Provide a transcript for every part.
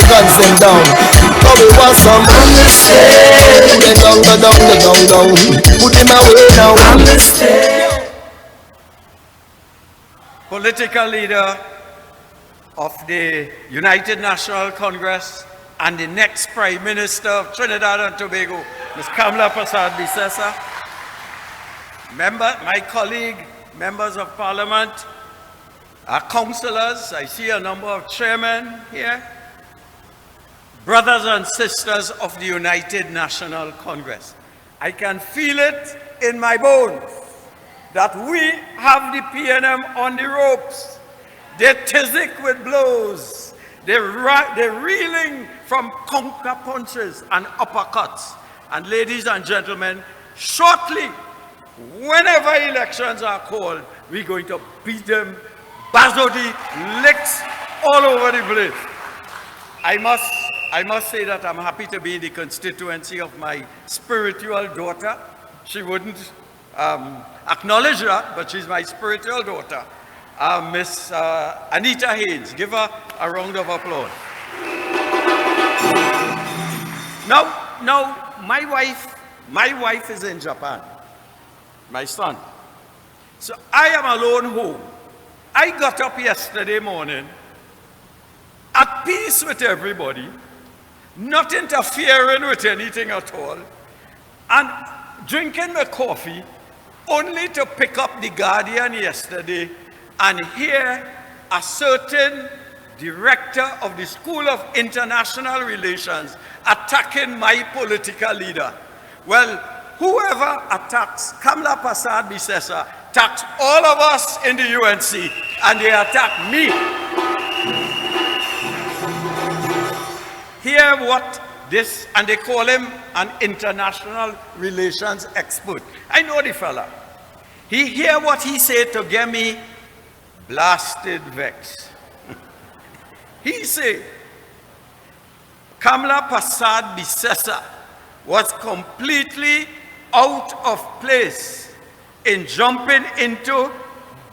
guns them down. But we want some amnesty. Put them down, down. Put them away now. Amnesty. Political leader of the United National Congress and the next Prime Minister of Trinidad and Tobago, Ms. Kamla Persad-Bissessar. My colleague, members of Parliament, our councillors, I see a number of chairmen here, brothers and sisters of the United National Congress. I can feel it in my bones that we have the PNM on the ropes. They're tizzic with blows. They're reeling from counter punches and uppercuts. And ladies and gentlemen, shortly, whenever elections are called, we're going to beat them, bazodi, licks all over the place. I must say that I'm happy to be in the constituency of my spiritual daughter. She wouldn't acknowledge that, but she's my spiritual daughter, Miss Anita Haynes. Give her a round of applause. Now, my wife is in Japan, my son. So I am alone home. I got up yesterday morning at peace with everybody, not interfering with anything at all, and drinking my coffee, only to pick up the Guardian yesterday and hear a certain director of the School of International Relations attacking my political leader. Well, whoever attacks Kamla Persad-Bissessar attacks all of us in the UNC, and they attack me. Hear what this, and they call him an international relations expert. I know the fella. Hear what he said to get me blasted vex. He said, Kamla Persad-Bissessar was completely out of place in jumping into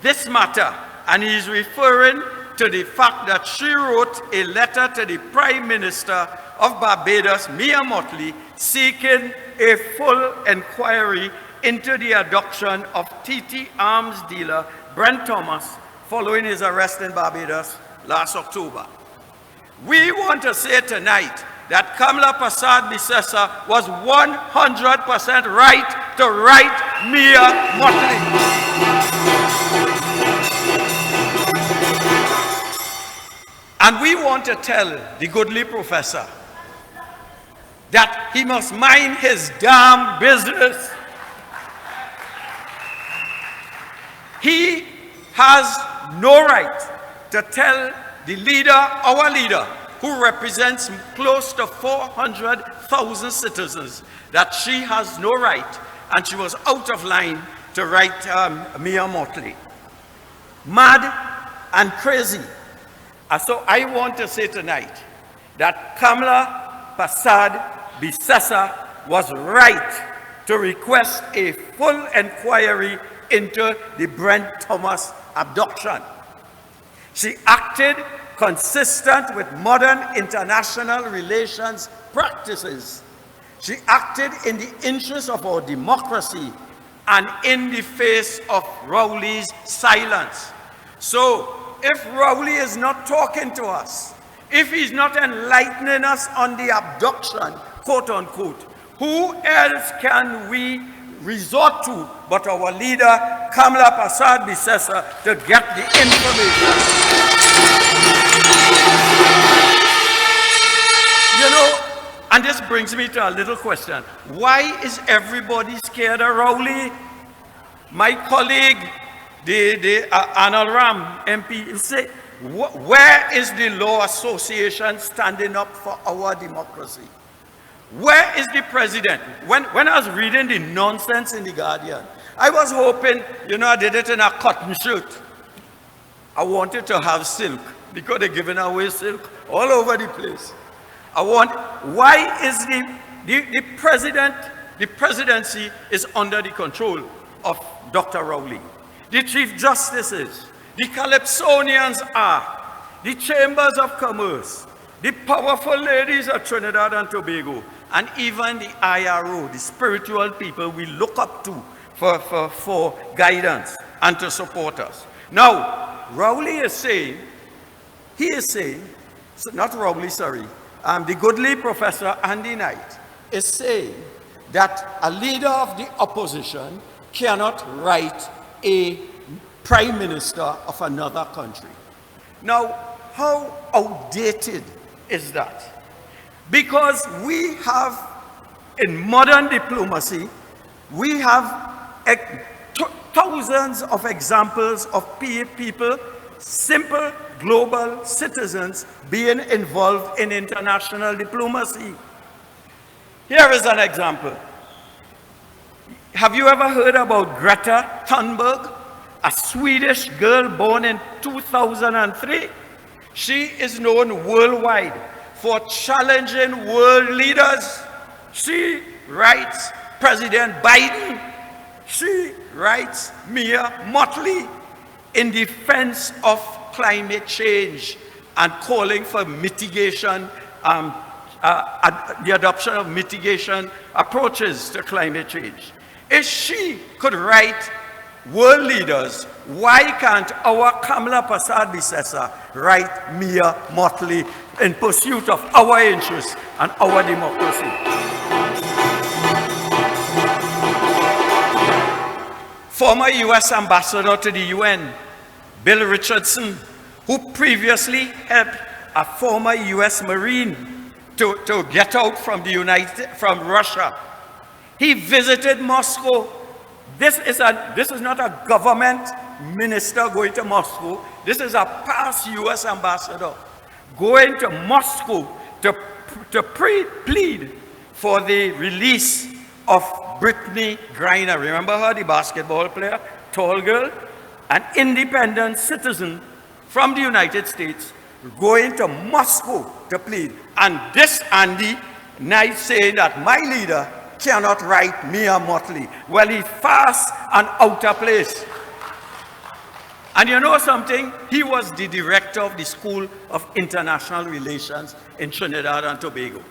this matter, and he's referring to the fact that she wrote a letter to the Prime Minister of Barbados, Mia Mottley, seeking a full inquiry into the abduction of TT arms dealer Brent Thomas following his arrest in Barbados last October. We want to say tonight that Kamla Persad-Bissessar was 100% right to write Mia Mottley. And we want to tell the goodly professor that he must mind his damn business. He has no right to tell the leader, our leader, who represents close to 400,000 citizens, that she has no right and she was out of line to write Mia Mottley. Mad and crazy. And so I want to say tonight that Kamla Persad-Bissessar was right to request a full inquiry into the Brent Thomas abduction. She acted consistent with modern international relations practices. She acted in the interest of our democracy and in the face of Rowley's silence. So, if Rowley is not talking to us, if he's not enlightening us on the abduction, quote unquote, who else can we resort to but our leader, Kamla Persad-Bissessar, to get the information? You know, and this brings me to a little question. Why is everybody scared of Rowley? My colleague, the Arnold Ram MP, say, where is the Law Association standing up for our democracy? Where is the president? When I was reading the nonsense in the Guardian, I was hoping, you know, I did it in a cotton shirt. I wanted to have silk because they're giving away silk all over the place. Why is the presidency is under the control of Dr. Rowley? The Chief Justices, the Calypsonians are, the Chambers of Commerce, the powerful ladies of Trinidad and Tobago, and even the IRO, the spiritual people we look up to for guidance and to support us. Now, Rowley is saying, not Rowley, sorry, the goodly Professor Andy Knight is saying that a leader of the opposition cannot write a prime minister of another country. Now, how outdated is that? Because we have, in modern diplomacy, we have thousands of examples of people, simple global citizens, being involved in international diplomacy. Here is an example. Have you ever heard about Greta Thunberg, a Swedish girl born in 2003? She is known worldwide for challenging world leaders. She writes President Biden. She writes Mia Mottley in defense of climate change and calling for mitigation, the adoption of mitigation approaches to climate change. If she could write world leaders, why can't our Kamala Persad-Bissessar write Mia Mottley in pursuit of our interests and our democracy? Former U.S. Ambassador to the UN, Bill Richardson, who previously helped a former U.S. Marine to get out from Russia. He visited Moscow. This is not a government minister going to Moscow. This is a past U.S. ambassador going to Moscow to plead for the release of Brittany Griner. Remember her, the basketball player, tall girl, an independent citizen from the United States going to Moscow to plead. And this Andy Knight saying that my leader cannot write Mia Mottley. Well, he's fast and out of place. And you know something? He was the director of the School of International Relations in Trinidad and Tobago.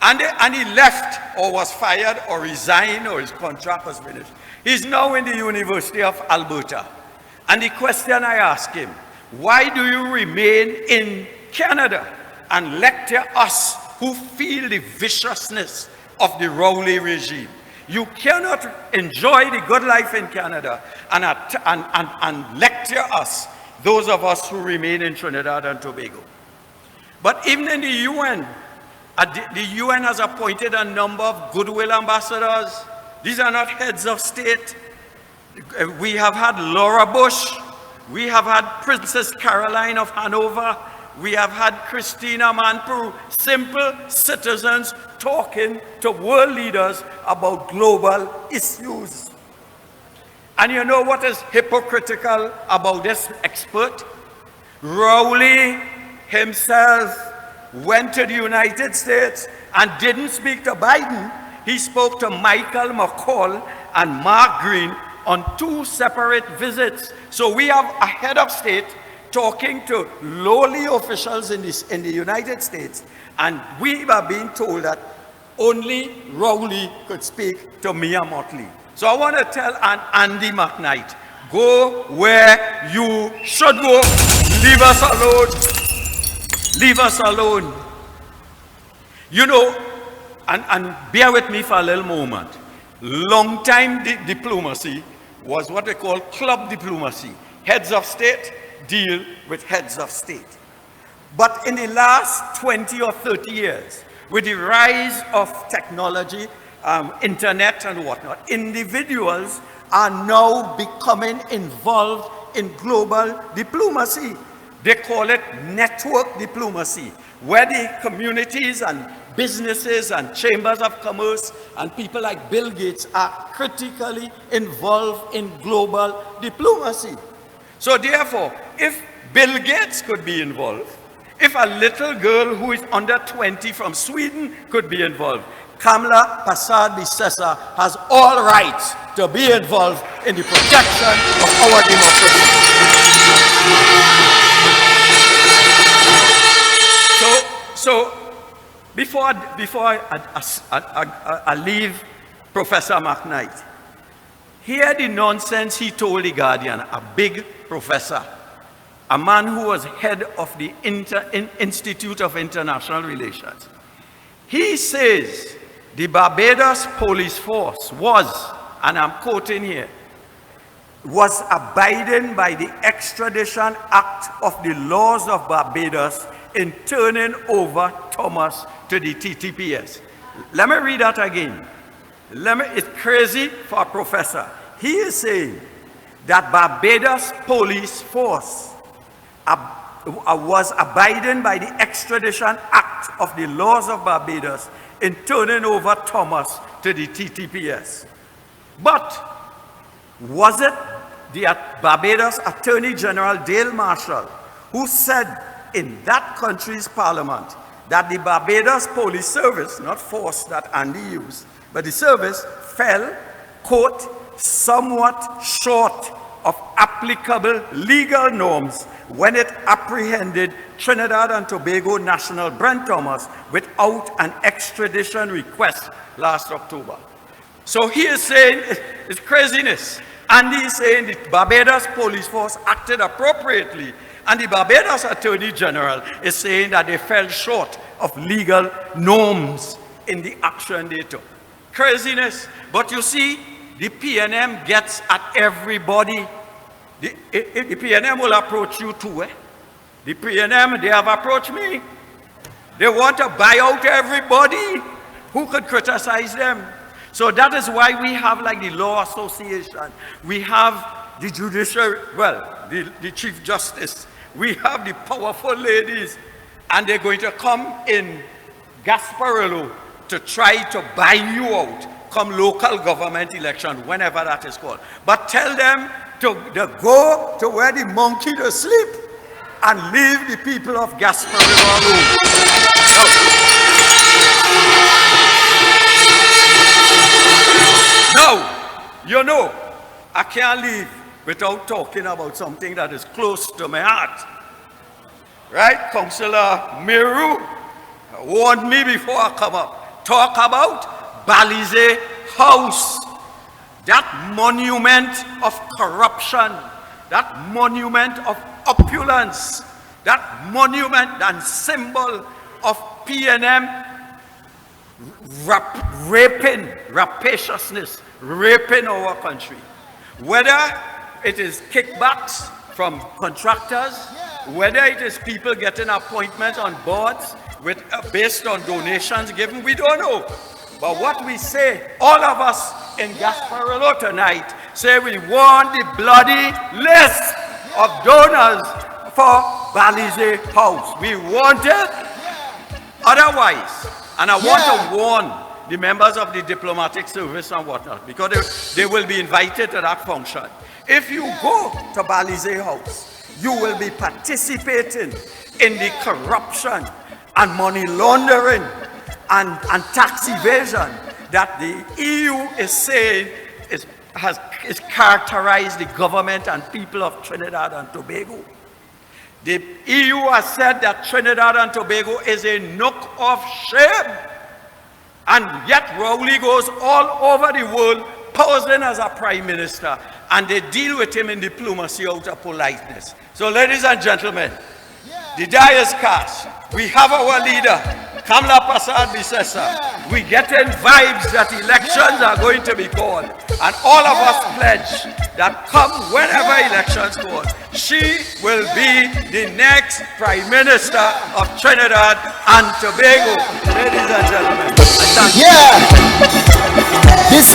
And he left or was fired or resigned or his contract was finished. He's now in the University of Alberta. And the question I ask him, why do you remain in Canada and lecture us who feel the viciousness of the Rowley regime? You cannot enjoy the good life in Canada and lecture us, those of us who remain in Trinidad and Tobago. But even in the UN has appointed a number of goodwill ambassadors. These are not heads of state. We have had Laura Bush. We have had Princess Caroline of Hanover. We have had Christina Manpur, simple citizens talking to world leaders about global issues. And you know what is hypocritical about this expert? Rowley himself went to the United States and didn't speak to Biden. He spoke to Michael McCall and Mark Green on 2 separate visits. So we have a head of state talking to lowly officials in the United States, and we are being told that only Rowley could speak to Mia Mottley. So I want to tell Andy McKnight, go where you should go. Leave us alone. Leave us alone. You know, and bear with me for a little moment. Long time diplomacy was what they call club diplomacy. Heads of state deal with heads of state. But in the last 20 or 30 years, with the rise of technology, internet and whatnot, individuals are now becoming involved in global diplomacy. They call it network diplomacy, where the communities and businesses and chambers of commerce and people like Bill Gates are critically involved in global diplomacy. So therefore, if Bill Gates could be involved, if a little girl who is under 20 from Sweden could be involved, Kamala Persad-Bissessar has all rights to be involved in the protection of our democracy. So So before I leave Professor McKnight, hear the nonsense he told the Guardian, a big professor, a man who was head of the Institute of International Relations. He says the Barbados police force was, and I'm quoting here, was abiding by the extradition act of the laws of Barbados in turning over Thomas to the TTPS. Let me read that again. It's crazy for a professor. He is saying that Barbados police force was abiding by the extradition act of the laws of Barbados in turning over Thomas to the TTPS. But was it the Barbados Attorney General Dale Marshall who said in that country's parliament that the Barbados Police Service, not force that Andy used, but the service fell, quote, somewhat short of applicable legal norms when it apprehended Trinidad and Tobago national Brent Thomas without an extradition request last October. So he is saying it's craziness. And he is saying the Barbados police force acted appropriately. And the Barbados Attorney General is saying that they fell short of legal norms in the action they took. Craziness. But you see, the PNM gets at everybody. The PNM will approach you too. The PNM, they have approached me. They want to buy out everybody who could criticize them. So that is why we have like the Law Association. We have the judiciary, well, the Chief Justice. We have the powerful ladies. And they're going to come in Gasparillo to try to buy you out come local government election, whenever that is called. But tell them to go to where the monkey to sleep and leave the people of Gasparillo alone. Now, you know, I can't leave without talking about something that is close to my heart. Right? Councillor Meru warned me before I come up. Talk about Balize House. That monument of corruption. That monument of opulence. That monument and symbol of PNM rapaciousness, raping our country. Whether it is kickbacks from contractors, whether it is people getting appointments on boards with, based on donations given, we don't know. But what we say, all of us in Gasparillo tonight, say we want the bloody list of donors for Balize House. We want it. Otherwise, and I want to warn the members of the diplomatic service and whatnot, because they will be invited to that function. If you go to Balize House, you will be participating in the corruption and money laundering and tax evasion that the EU is saying is characterized the government and people of Trinidad and Tobago. The EU has said that Trinidad and Tobago is a nook of shame. And yet Rowley goes all over the world posing as a prime minister, and they deal with him in diplomacy out of politeness. So ladies and gentlemen, the die is cast. We have our leader, Kamla Prasad Bisesa. We get in vibes that elections are going to be called. And all of us pledge that come whenever elections call, she will be the next Prime Minister of Trinidad and Tobago. Ladies and gentlemen, I thank you. This